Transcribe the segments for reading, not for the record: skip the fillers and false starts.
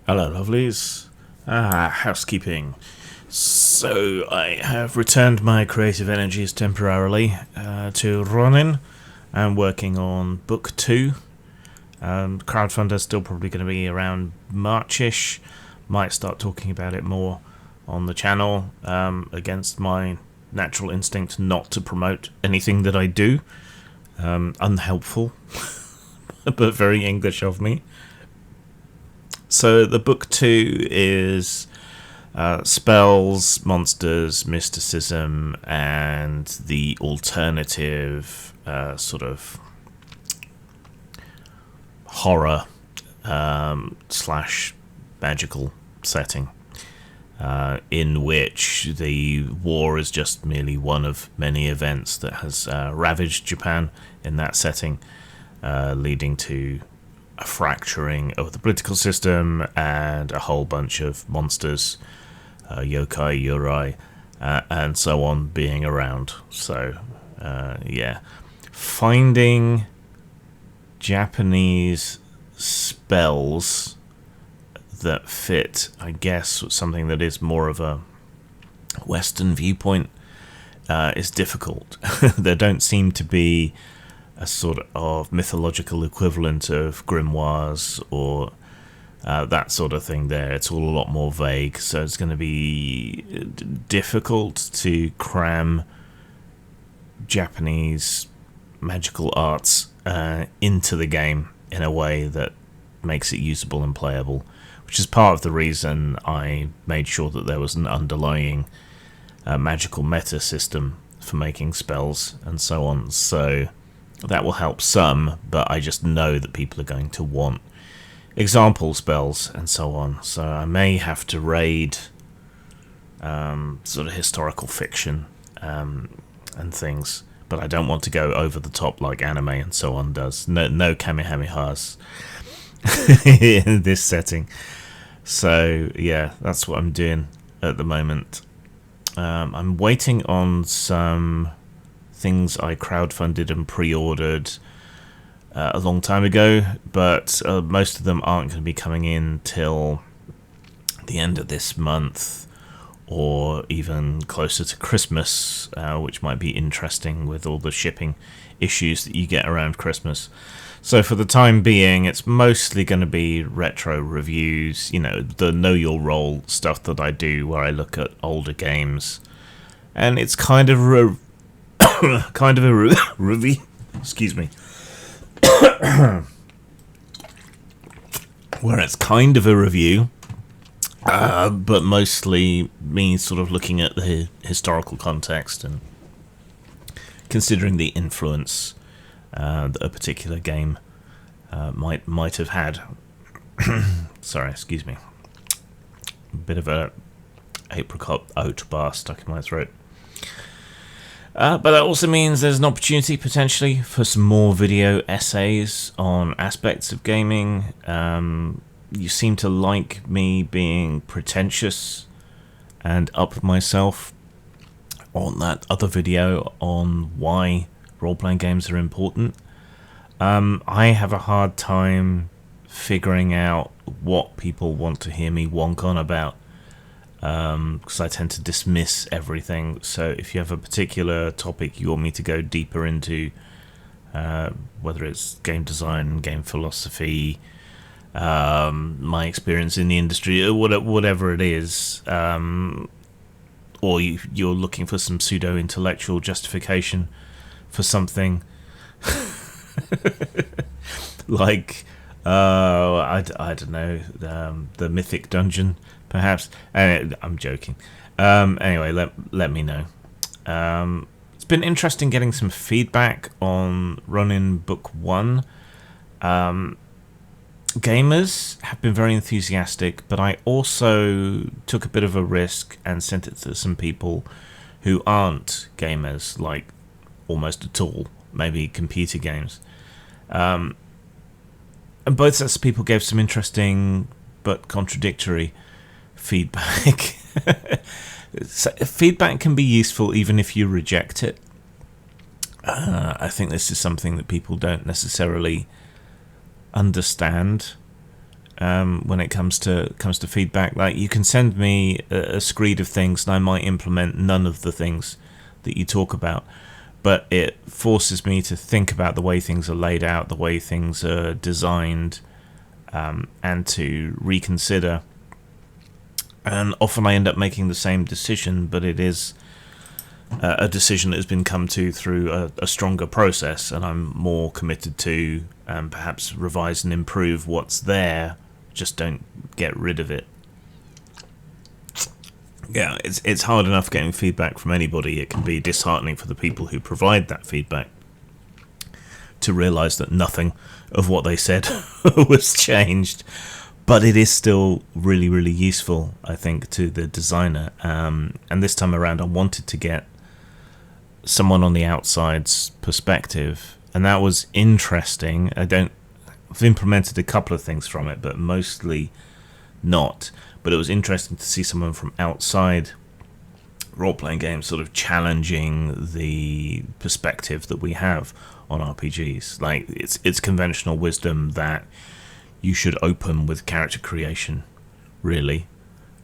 Hello, lovelies. Housekeeping. So, I have returned my creative energies temporarily to running. I'm working on book 2. Crowdfunder's still probably going to be around Marchish. Might start talking about it more on the channel, against my natural instinct not to promote anything that I do. Unhelpful, but very English of me. So the book 2 is spells, monsters, mysticism, and the alternative sort of horror slash magical setting, in which the war is just merely one of many events that has ravaged Japan in that setting, leading to a fracturing of the political system and a whole bunch of monsters, yokai, yurei, and so on being around. So, yeah. Finding Japanese spells that fit, I guess, something that is more of a Western viewpoint is difficult. There don't seem to be a sort of mythological equivalent of grimoires or that sort of thing there. It's all a lot more vague, so it's going to be difficult to cram Japanese magical arts into the game in a way that makes it usable and playable, which is part of the reason I made sure that there was an underlying magical meta system for making spells and so on. So that will help some, but I just know that people are going to want example spells and so on. So I may have to raid sort of historical fiction and things, but I don't want to go over the top like anime and so on does. No Kamehamehas in this setting. So yeah, that's what I'm doing at the moment. I'm waiting on some things I crowdfunded and pre-ordered a long time ago, but most of them aren't going to be coming in till the end of this month or even closer to Christmas, which might be interesting with all the shipping issues that you get around Christmas. So for the time being, it's mostly going to be retro reviews, you know, the know your role stuff that I do where I look at older games, and it's kind of a review. Excuse me. Where it's kind of a review, but mostly me sort of looking at the historical context and considering the influence that a particular game might have had. Sorry, excuse me. A bit of a apricot oat bar stuck in my throat. But that also means there's an opportunity potentially for some more video essays on aspects of gaming. You seem to like me being pretentious and up myself on that other video on why role-playing games are important. I have a hard time figuring out what people want to hear me wonk on about, because I tend to dismiss everything. So if you have a particular topic you want me to go deeper into, whether it's game design, game philosophy, my experience in the industry, or whatever it is, or you're looking for some pseudo-intellectual justification for something, like, I don't know, the Mythic Dungeon, perhaps. I'm joking. Anyway, let me know. It's been interesting getting some feedback on running book 1. Gamers have been very enthusiastic, but I also took a bit of a risk and sent it to some people who aren't gamers, like almost at all, maybe computer games. And both sets of people gave some interesting but contradictory feedback. So, feedback can be useful even if you reject it. I think this is something that people don't necessarily understand when it comes to feedback. Like, you can send me a screed of things, and I might implement none of the things that you talk about, but it forces me to think about the way things are laid out, the way things are designed, and to reconsider. And often I end up making the same decision, but it is a decision that has been come to through a stronger process, and I'm more committed to perhaps revise and improve what's there. Just don't get rid of it. Yeah, it's hard enough getting feedback from anybody. It can be disheartening for the people who provide that feedback to realise that nothing of what they said was changed. But it is still really, really useful, I think, to the designer. And this time around, I wanted to get someone on the outside's perspective, and that was interesting. I've implemented a couple of things from it, but mostly not. But it was interesting to see someone from outside role-playing games sort of challenging the perspective that we have on RPGs. Like, it's conventional wisdom that you should open with character creation, really,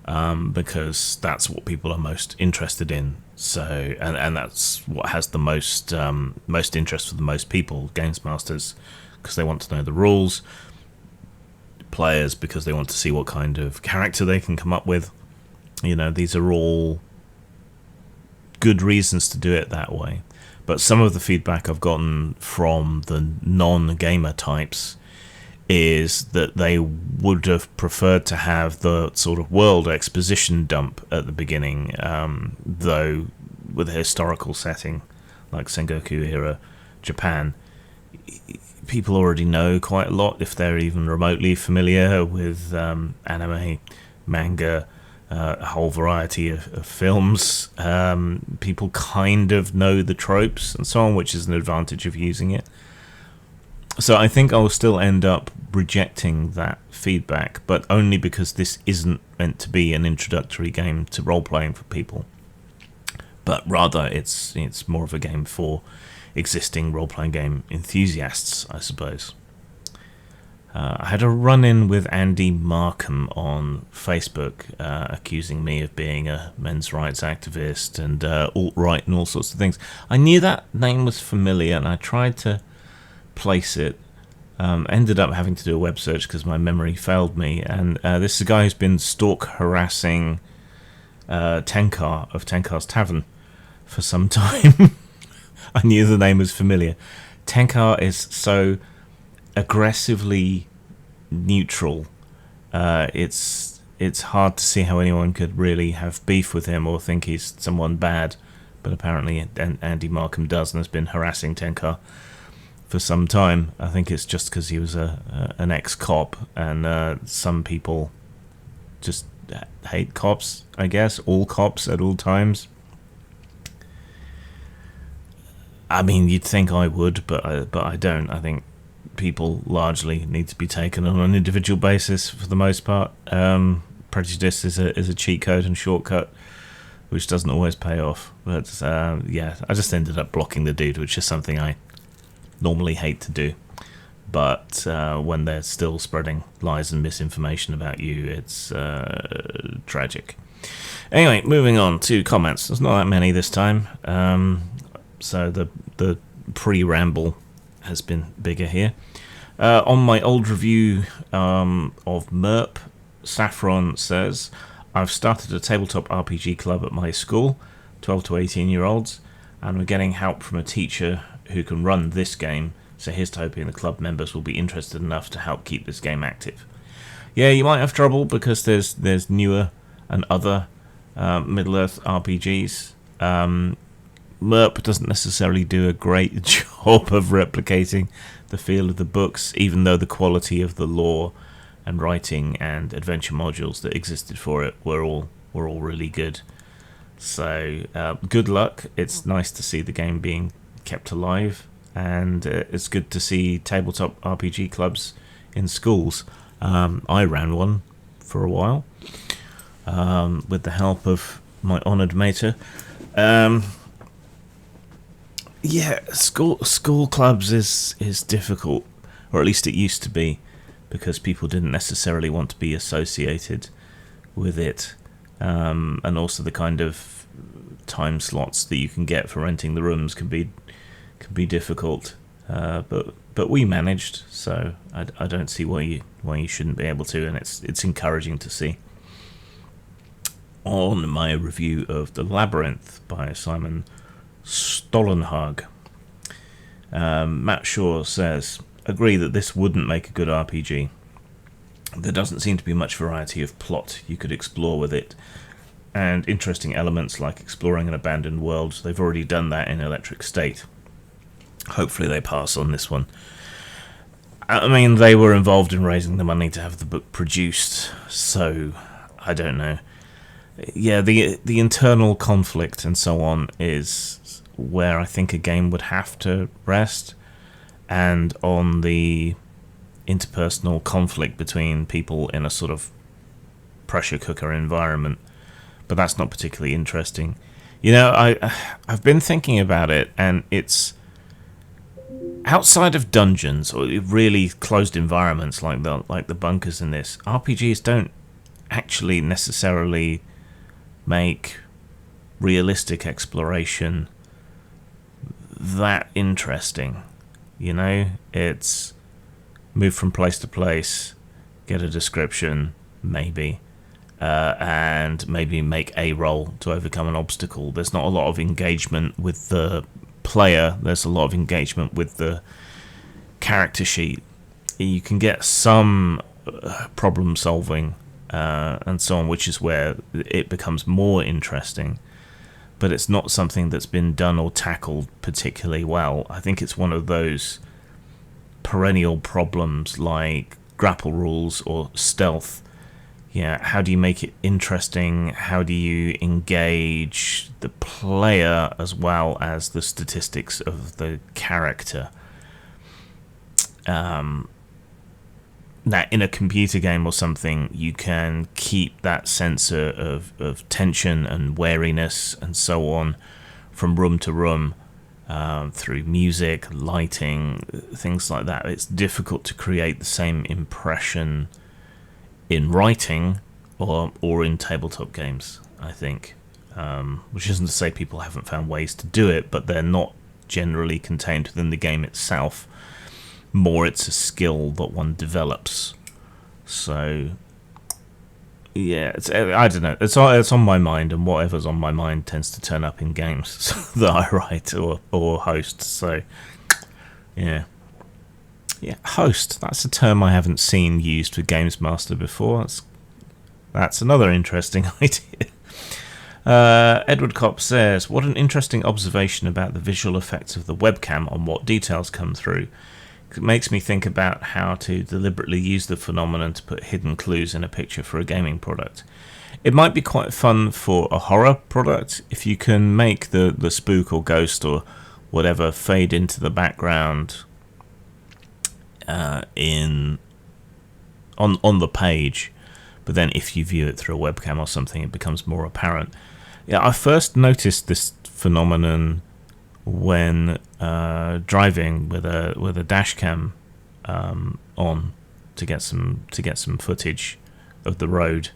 because that's what people are most interested in. So, and that's what has the most interest for the most people, games masters, because they want to know the rules, players because they want to see what kind of character they can come up with. You know, these are all good reasons to do it that way. But some of the feedback I've gotten from the non-gamer types is that they would have preferred to have the sort of world exposition dump at the beginning, though with a historical setting like Sengoku era Japan. People already know quite a lot if they're even remotely familiar with anime, manga, a whole variety of films. People kind of know the tropes and so on, which is an advantage of using it. So I think I'll still end up rejecting that feedback, but only because this isn't meant to be an introductory game to role-playing for people, but rather it's more of a game for existing role-playing game enthusiasts, I suppose. I had a run-in with Andy Markham on Facebook, accusing me of being a men's rights activist and alt-right and all sorts of things. I knew that name was familiar, and I tried to place it. Ended up having to do a web search because my memory failed me, and this is a guy who's been stalk harassing Tenkar of Tenkar's Tavern for some time. I knew the name was familiar. Tenkar is so aggressively neutral. It's hard to see how anyone could really have beef with him or think he's someone bad, but apparently Andy Markham does and has been harassing Tenkar for some time. I think it's just because he was an ex-cop, and some people just hate cops, I guess. All cops at all times. I mean, you'd think I would, but I don't. I think people largely need to be taken on an individual basis for the most part. Prejudice is a cheat code and shortcut, which doesn't always pay off. But yeah, I just ended up blocking the dude, which is something I normally hate to do. But when they're still spreading lies and misinformation about you, it's tragic. Anyway, moving on to comments. There's not that many this time. So the pre-ramble has been bigger here. On my old review of MERP, Saffron says, I've started a tabletop RPG club at my school, 12 to 18-year-olds, and we're getting help from a teacher who can run this game, so here's to hoping the club members will be interested enough to help keep this game active. Yeah, you might have trouble because there's newer and other Middle-earth RPGs. MERP doesn't necessarily do a great job of replicating the feel of the books, even though the quality of the lore and writing and adventure modules that existed for it were all really good. So good luck. It's nice to see the game being kept alive, and it's good to see tabletop RPG clubs in schools. I ran one for a while with the help of my honoured mater. Yeah, school clubs is difficult, or at least it used to be, because people didn't necessarily want to be associated with it, and also the kind of time slots that you can get for renting the rooms can be difficult. But we managed, so I don't see why you shouldn't be able to, and it's encouraging to see. On my review of The Labyrinth by Simon Stollenhag, Matt Shaw says, agree that this wouldn't make a good RPG. There doesn't seem to be much variety of plot you could explore with it, and interesting elements like exploring an abandoned world. They've already done that in Electric State. Hopefully they pass on this one. I mean, they were involved in raising the money to have the book produced, so I don't know. Yeah, the internal conflict and so on is where I think a game would have to rest, and on the interpersonal conflict between people in a sort of pressure cooker environment. But that's not particularly interesting. You know, I've been thinking about it, and it's outside of dungeons or really closed environments like the bunkers in this. RPGs don't actually necessarily make realistic exploration that interesting. You know, it's move from place to place, get a description, maybe, and maybe make a roll to overcome an obstacle. There's not a lot of engagement with the player. There's a lot of engagement with the character sheet. You can get some problem solving and so on, which is where it becomes more interesting, but it's not something that's been done or tackled particularly well. I think it's one of those perennial problems like grapple rules or stealth. Yeah, how do you make it interesting? How do you engage the player as well as the statistics of the character? Now, in a computer game or something, you can keep that sense of tension and wariness and so on from room to room through music, lighting, things like that. It's difficult to create the same impression in writing or in tabletop games, I think. Which isn't to say people haven't found ways to do it, but they're not generally contained within the game itself. More it's a skill that one develops. So yeah, I don't know. It's on my mind, and whatever's on my mind tends to turn up in games that I write or host. So yeah, host. That's a term I haven't seen used for Games Master before. That's another interesting idea. Edward Kopp says, what an interesting observation about the visual effects of the webcam on what details come through. It makes me think about how to deliberately use the phenomenon to put hidden clues in a picture for a gaming product. It might be quite fun for a horror product if you can make the spook or ghost or whatever fade into the background on the page, but then if you view it through a webcam or something, it becomes more apparent. Yeah, I first noticed this phenomenon when driving with a dash cam on to get some footage of the road,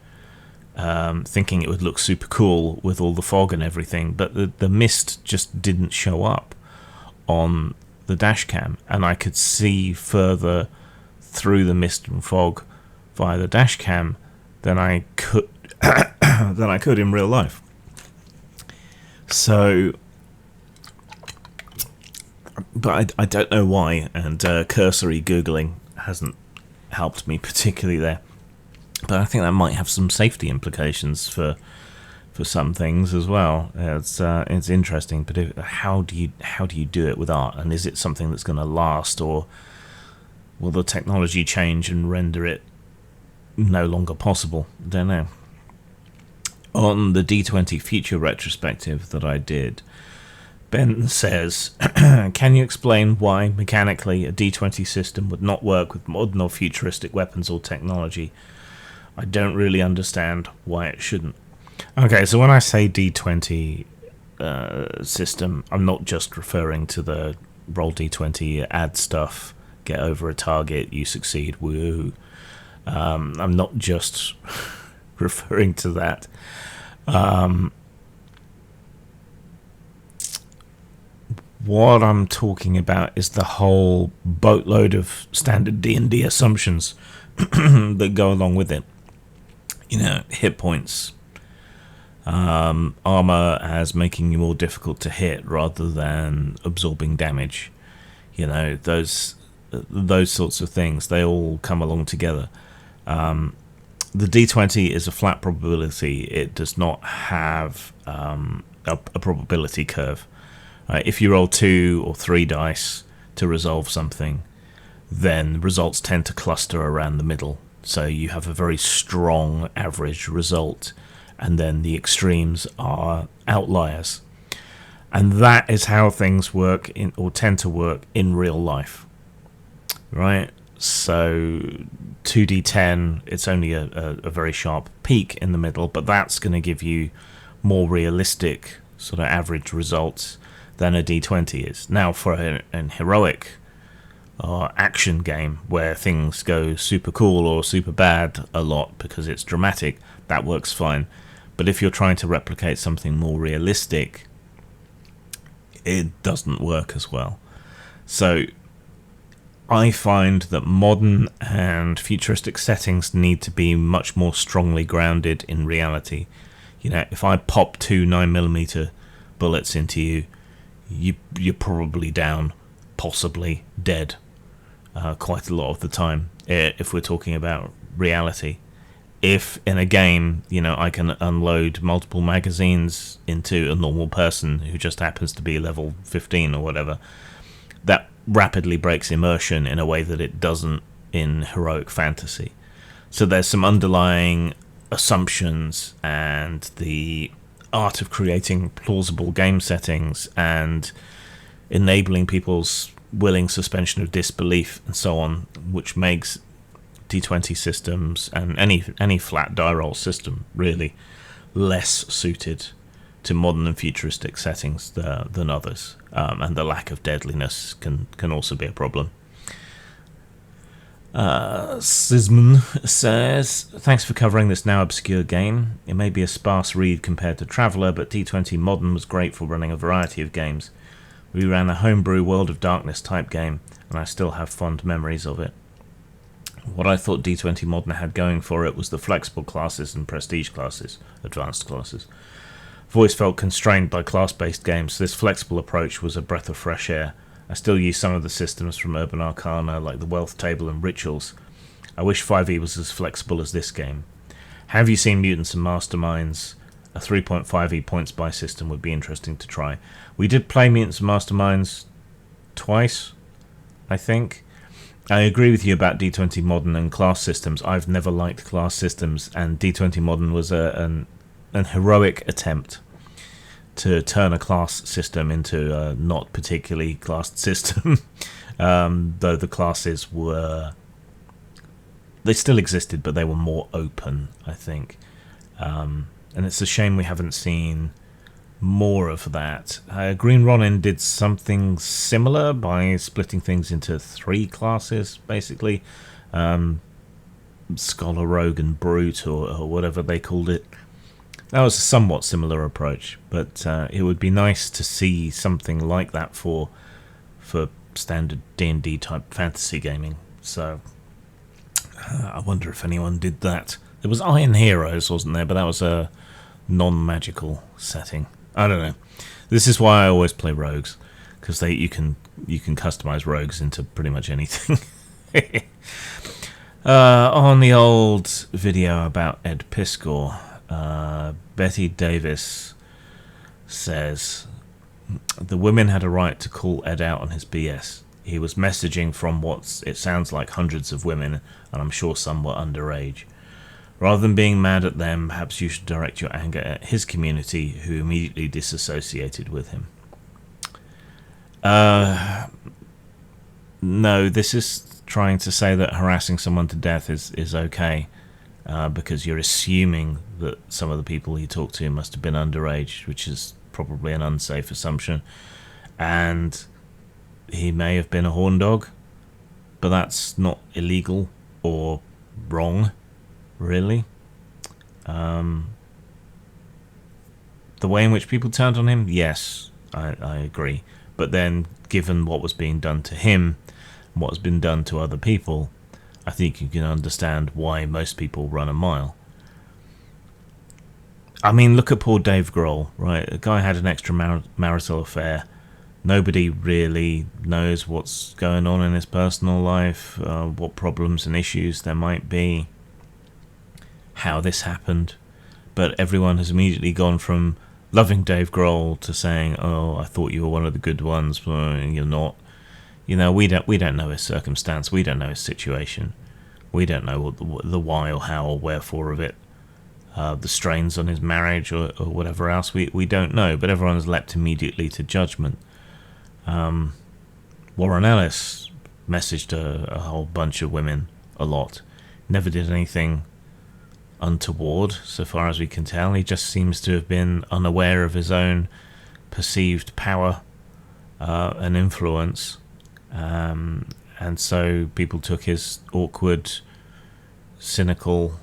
thinking it would look super cool with all the fog and everything, but the mist just didn't show up on the dash cam, and I could see further through the mist and fog via the dash cam than I could in real life. So, but I don't know why, and cursory Googling hasn't helped me particularly there. But I think that might have some safety implications for some things as well. It's interesting, but how do you do it with art, and is it something that's going to last, or will the technology change and render it no longer possible? Don't know. On the D20 Future retrospective that I did, Ben says, can you explain why mechanically a D20 system would not work with modern or futuristic weapons or technology? I don't really understand why it shouldn't. Okay, so when I say D20 system, I'm not just referring to the roll D20, add stuff, get over a target, you succeed. Woo! I'm not just referring to that. What I'm talking about is the whole boatload of standard D&D assumptions that go along with it. You know, hit points, armor as making you more difficult to hit rather than absorbing damage. You know, those sorts of things, they all come along together. The D20 is a flat probability. It does not have a probability curve. If you roll 2 or 3 dice to resolve something, then results tend to cluster around the middle. So you have a very strong average result, and then the extremes are outliers. And that is how things work or tend to work in real life. Right? So 2d10, it's only a very sharp peak in the middle, but that's going to give you more realistic sort of average results than a d20 is. Now, for an heroic or action game where things go super cool or super bad a lot because it's dramatic, that works fine. But if you're trying to replicate something more realistic, it doesn't work as well. So I find that modern and futuristic settings need to be much more strongly grounded in reality. You know, if I pop 2 9mm bullets into you, you're probably down, possibly dead, quite a lot of the time, if we're talking about reality. If in a game, you know, I can unload multiple magazines into a normal person who just happens to be level 15 or whatever, that rapidly breaks immersion in a way that it doesn't in heroic fantasy. So there's some underlying assumptions and the art of creating plausible game settings and enabling people's willing suspension of disbelief and so on, which makes D20 systems and any flat die roll system really less suited to modern and futuristic settings than others, and the lack of deadliness can also be a problem. Sisman says, thanks for covering this now obscure game. It may be a sparse read compared to Traveller, but D20 Modern was great for running a variety of games. We ran a homebrew World of Darkness type game, and I still have fond memories of it. What I thought D20 Modern had going for it was the flexible classes and prestige classes, advanced classes. I've always felt constrained by class-based games, so this flexible approach was a breath of fresh air. I still use some of the systems from Urban Arcana, like the Wealth Table and Rituals. I wish 5e was as flexible as this game. Have you seen Mutants and Masterminds? A 3.5e points buy system would be interesting to try. We did play Mutants and Masterminds twice, I think. I agree with you about D20 Modern and class systems. I've never liked class systems, and D20 Modern was an heroic attempt to turn a class system into a not particularly classed system. Though the classes they still existed, but they were more open, I think. And it's a shame we haven't seen more of that. Green Ronin did something similar by splitting things into 3 classes, basically. Scholar, Rogue, and Brute, or whatever they called it. That was a somewhat similar approach, but it would be nice to see something like that for standard D&D type fantasy gaming. So I wonder if anyone did that. There was Iron Heroes, wasn't there? But that was a non-magical setting. I don't know. This is why I always play rogues, because you can customize rogues into pretty much anything. On the old video about Ed Pisco, Betty Davis says, the women had a right to call Ed out on his BS. He was messaging from it sounds like hundreds of women, and I'm sure some were underage. Rather than being mad at them, perhaps you should direct your anger at his community, who immediately disassociated with him. No, this is trying to say that harassing someone to death is okay, because you're assuming that some of the people you talk to must have been underage, which is probably an unsafe assumption. And he may have been a horn dog. but that's not illegal or wrong, really. The way in which people turned on him, yes, I agree. But then, given what was being done to him, and what has been done to other people, I think you can understand why most people run a mile. I mean, look at poor Dave Grohl, right? The guy had an extramarital affair. Nobody really knows what's going on in his personal life, what problems and issues there might be, how this happened. But everyone has immediately gone from loving Dave Grohl to saying, "Oh, I thought you were one of the good ones, but you're not." You know, we don't know his circumstance, we don't know his situation, we don't know what the why or how or wherefore of it, the strains on his marriage or whatever else. We don't know, but everyone's leapt immediately to judgment. Warren Ellis messaged a whole bunch of women a lot. Never did anything untoward, so far as we can tell. He just seems to have been unaware of his own perceived power and influence, and so people took his awkward, cynical,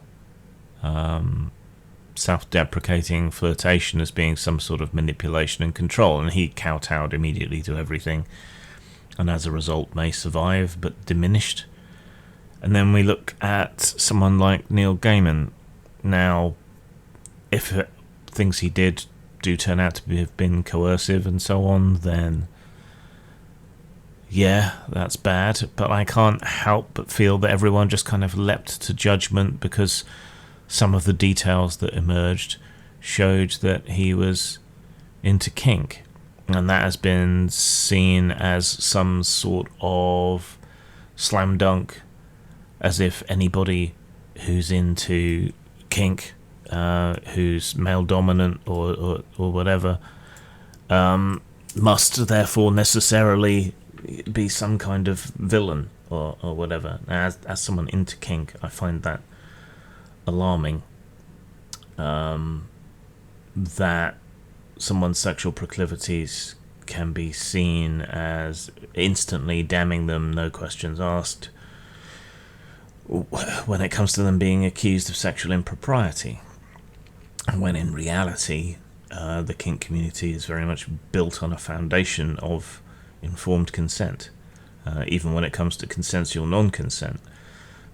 self-deprecating flirtation as being some sort of manipulation and control, and he kowtowed immediately to everything, and as a result may survive but diminished. And then we look at someone like Neil Gaiman. Now, if things he did do turn out to have been coercive and so on, then yeah, that's bad. But I can't help but feel that everyone just kind of leapt to judgment because some of the details that emerged showed that he was into kink, and that has been seen as some sort of slam dunk, as if anybody who's into kink, who's male dominant or whatever, must therefore necessarily be some kind of villain or whatever. As someone into kink, I find that alarming, that someone's sexual proclivities can be seen as instantly damning them, no questions asked, when it comes to them being accused of sexual impropriety, when in reality the kink community is very much built on a foundation of informed consent, even when it comes to consensual non-consent.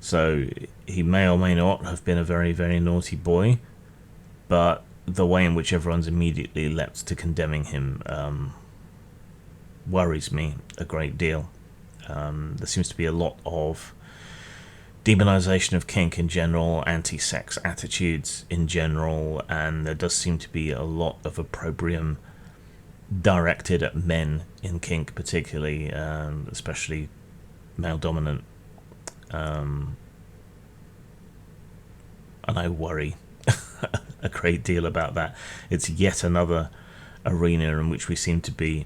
So he may or may not have been a very, very naughty boy, but the way in which everyone's immediately leapt to condemning him worries me a great deal. There seems to be a lot of demonization of kink in general, anti-sex attitudes in general, and there does seem to be a lot of opprobrium directed at men in kink, particularly, especially male-dominant, and I worry a great deal about that. It's yet another arena in which we seem to be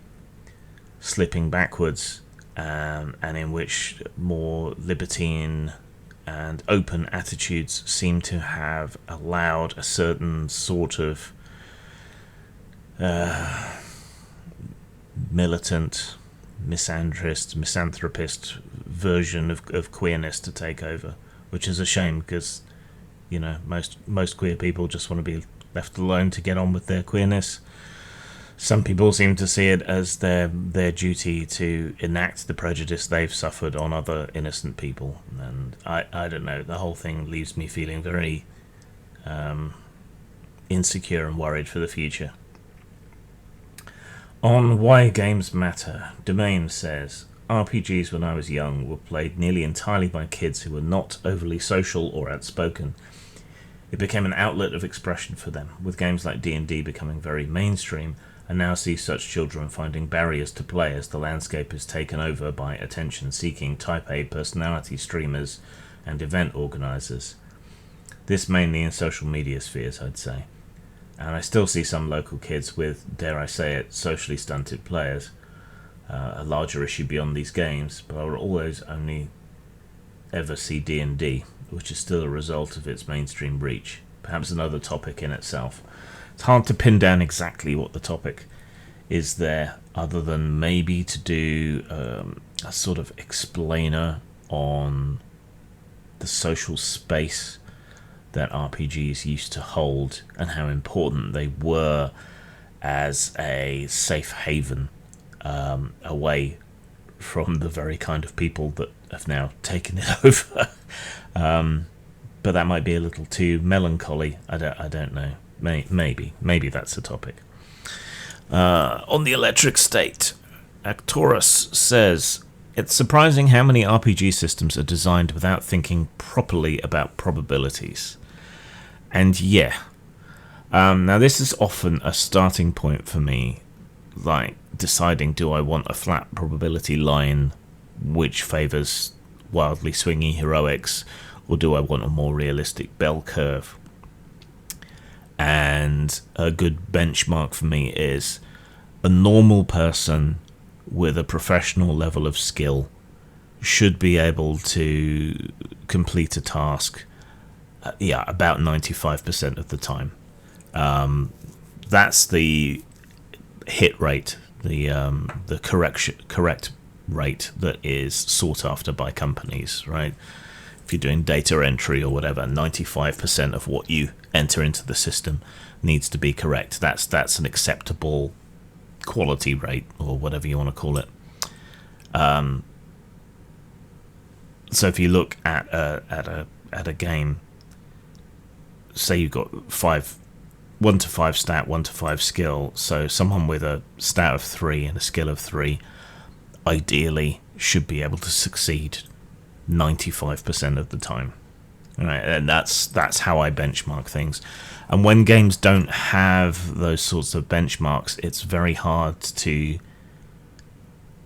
slipping backwards, and in which more libertine and open attitudes seem to have allowed a certain sort of militant, misanthropist version of queerness to take over, which is a shame, because you know most queer people just want to be left alone to get on with their queerness. Some people seem to see it as their duty to enact the prejudice they've suffered on other innocent people, and I don't know, the whole thing leaves me feeling very insecure and worried for the future. On Why Games Matter, Domain says, RPGs when I was young were played nearly entirely by kids who were not overly social or outspoken. It became an outlet of expression for them, with games like D&D becoming very mainstream. I now see such children finding barriers to play as the landscape is taken over by attention-seeking Type A personality streamers and event organisers. This mainly in social media spheres, I'd say. And I still see some local kids with, dare I say it, socially stunted players. A larger issue beyond these games, but I will always only ever see D&D, which is still a result of its mainstream reach. Perhaps another topic in itself. It's hard to pin down exactly what the topic is there, other than maybe to do a sort of explainer on the social space that RPGs used to hold and how important they were as a safe haven away from the very kind of people that have now taken it over. But that might be a little too melancholy. I don't know. Maybe that's a topic. On the electric state, Actorus says, it's surprising how many RPG systems are designed without thinking properly about probabilities. And yeah. Now this is often a starting point for me, like deciding, do I want a flat probability line which favours wildly swingy heroics, or do I want a more realistic bell curve? And a good benchmark for me is a normal person with a professional level of skill should be able to complete a task about 95% of the time. That's the hit rate, the correct rate that is sought after by companies, right? If you're doing data entry or whatever, 95% of what you enter into the system needs to be correct. That's an acceptable quality rate, or whatever you want to call it. So if you look at a game, say you've got 1 to 5 stat, 1 to 5 skill, so someone with a stat of 3 and a skill of 3 ideally should be able to succeed 95% of the time. Right, and that's how I benchmark things. And when games don't have those sorts of benchmarks, it's very hard to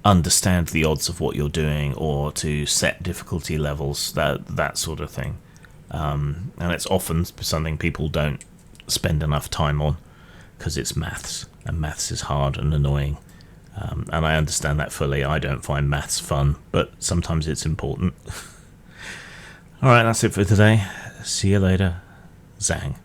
understand the odds of what you're doing, or to set difficulty levels, that sort of thing. And it's often something people don't spend enough time on, because it's maths, and maths is hard and annoying. And I understand that fully. I don't find maths fun, but sometimes it's important. Alright, that's it for today. See you later. Zang.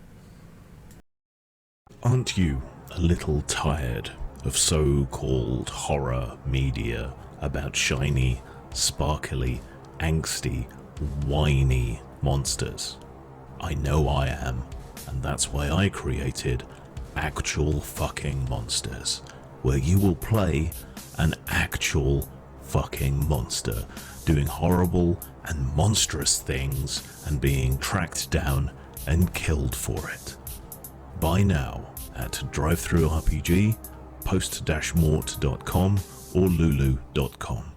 Aren't you a little tired of so-called horror media about shiny, sparkly, angsty, whiny monsters? I know I am, and that's why I created Actual Fucking Monsters, where you will play an actual fucking monster doing horrible and monstrous things and being tracked down and killed for it. Buy now at DriveThruRPG, post-mort.com or lulu.com.